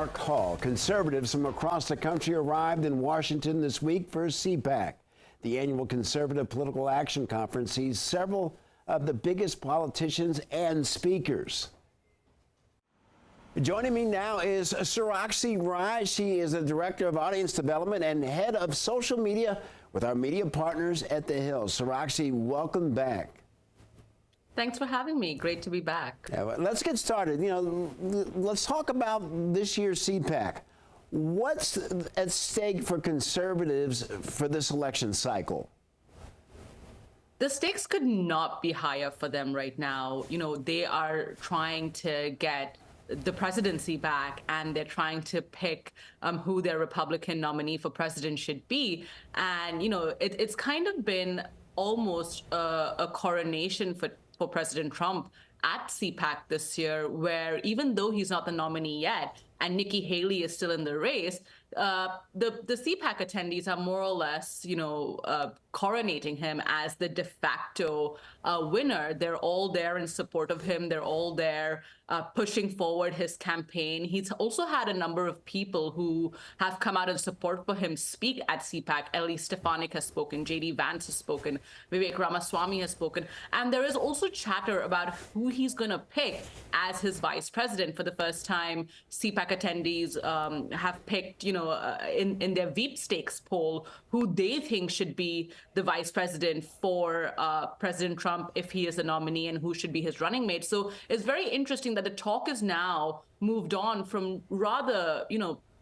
Hall. Conservatives from across the country arrived in Washington this week for CPAC. The annual Conservative Political Action Conference sees several of the biggest politicians and speakers. Joining me now is Sarakshi Rai. She is the Director of Audience Development and Head of Social Media with our media partners at The Hill. Sarakshi, welcome back. Thanks for having me. Great to be back. Yeah, well, let's get started. Let's talk about this year's CPAC. What's at stake for conservatives for this election cycle? The stakes could not be higher for them right now. They are trying to get the presidency back, and they're trying to pick who their Republican nominee for president should be. And, it's kind of been almost a coronation for President Trump at CPAC this year, where even though he's not the nominee yet and Nikki Haley is still in the race, the CPAC attendees are more or less, coronating him as the de facto winner. They're all there in support of him. They're all there pushing forward his campaign. He's also had a number of people who have come out in support for him speak at CPAC. Ellie Stefanik has spoken, J.D. Vance has spoken, Vivek Ramaswamy has spoken. And there is also chatter about who he's going to pick as his vice president. For the first time, CPAC attendees have picked, in their Veep Stakes poll, who they think should be the vice president for President Trump if he is the nominee, and who should be his running mate. So it's very interesting that the talk is now moved on from rather,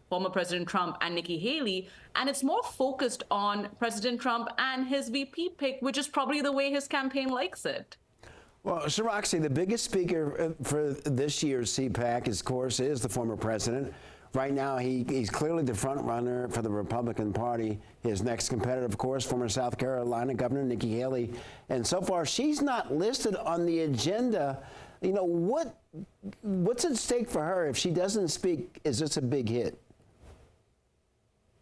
former President Trump and Nikki Haley, and it's more focused on President Trump and his VP pick, which is probably the way his campaign likes it. Well, Sarakshi, the biggest speaker for this year's CPAC, of course, is the former president. Right now, he's clearly the front runner for the Republican Party. His next competitor, of course, former South Carolina Governor Nikki Haley. And so far, she's not listed on the agenda. What's at stake for her? If she doesn't speak, is this a big hit?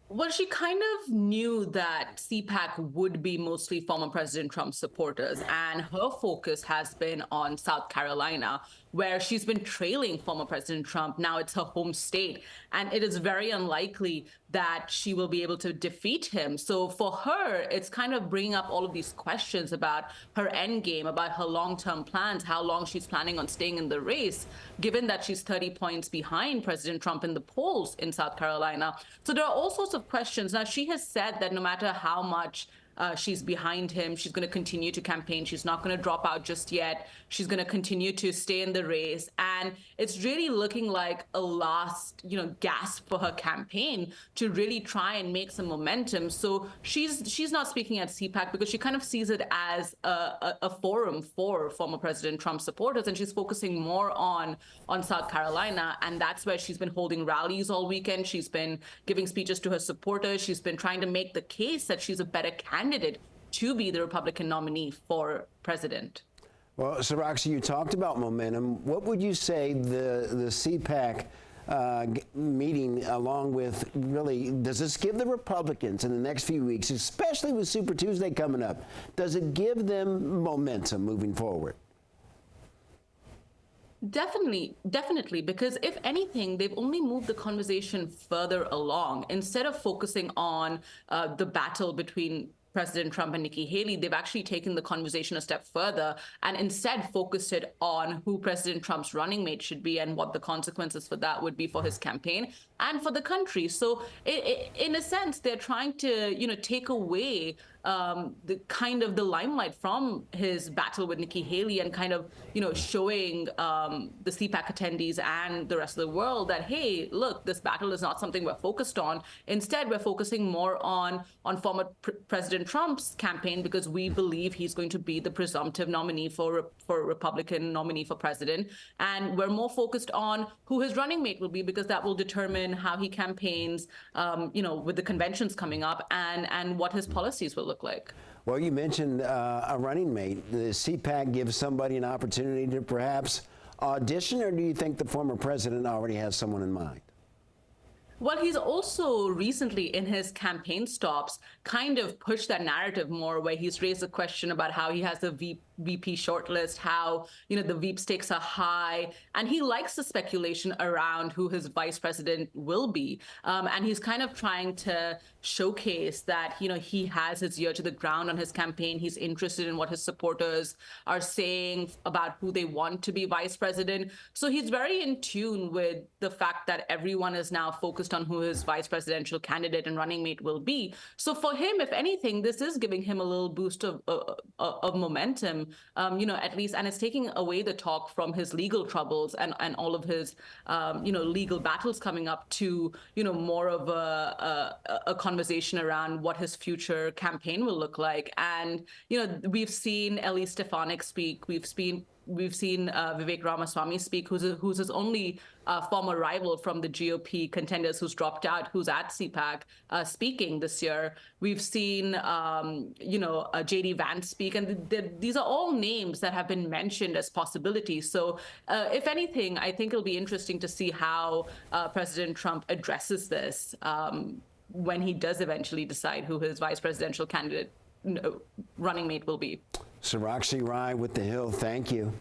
Well, she kind of knew that CPAC would be mostly former President Trump supporters, and her focus has been on South Carolina, where she's been trailing former President Trump. Now it's her home state, and it is very unlikely that she will be able to defeat him. So for her, it's kind of bringing up all of these questions about her end game, about her long-term plans, how long she's planning on staying in the race, given that she's 30 points behind President Trump in the polls in South Carolina. So there are all sorts of questions. Now, she has said that no matter how much she's behind him, she's going to continue to campaign. She's not going to drop out just yet. She's going to continue to stay in the race. And it's really looking like a last, gasp for her campaign to really try and make some momentum. So she's not speaking at CPAC because she kind of sees it as a forum for former President Trump supporters. And she's focusing more on South Carolina. And that's where she's been holding rallies all weekend. She's been giving speeches to her supporters. She's been trying to make the case that she's a better candidate to be the Republican nominee for president. Well, Sarakshi, you talked about momentum. What would you say the CPAC meeting, along with, really, does this give the Republicans in the next few weeks, especially with Super Tuesday coming up, does it give them momentum moving forward? Definitely, because if anything, they've only moved the conversation further along. Instead of focusing on the battle between President Trump and Nikki Haley, they've actually taken the conversation a step further and instead focused it on who President Trump's running mate should be and what the consequences for that would be for his campaign and for the country. So in a sense, they're trying to, take away the kind of the limelight from his battle with Nikki Haley and kind of, showing the CPAC attendees and the rest of the world that, hey, look, this battle is not something we're focused on. Instead, we're focusing more on former President Trump's campaign because we believe he's going to be the presumptive nominee for Republican nominee for president. And we're more focused on who his running mate will be because that will determine how he campaigns, with the conventions coming up and what his policies will look like. Well, you mentioned a running mate. The CPAC gives somebody an opportunity to perhaps audition, or do you think the former president already has someone in mind? Well, he's also recently in his campaign stops kind of pushed that narrative more, where he's raised a question about how he has a VP shortlist, how, the VP stakes are high, and he likes the speculation around who his vice president will be. And he's kind of trying to showcase that, he has his ear to the ground on his campaign. He's interested in what his supporters are saying about who they want to be vice president. So he's very in tune with the fact that everyone is now focused on who his vice presidential candidate and running mate will be. So for him, if anything, this is giving him a little boost of momentum, at least, and it's taking away the talk from his legal troubles and all of his, legal battles coming up to, more of a conversation around what his future campaign will look like. And, we've seen Ellie Stefanik speak. We've seen Vivek Ramaswamy speak, who's his only former rival from the GOP contenders who's dropped out, who's at CPAC speaking this year. We've seen, J.D. Vance speak, and these are all names that have been mentioned as possibilities. So if anything, I think it'll be interesting to see how President Trump addresses this when he does eventually decide who his vice presidential candidate running mate will be. Sarakshi Rai with The Hill, thank you.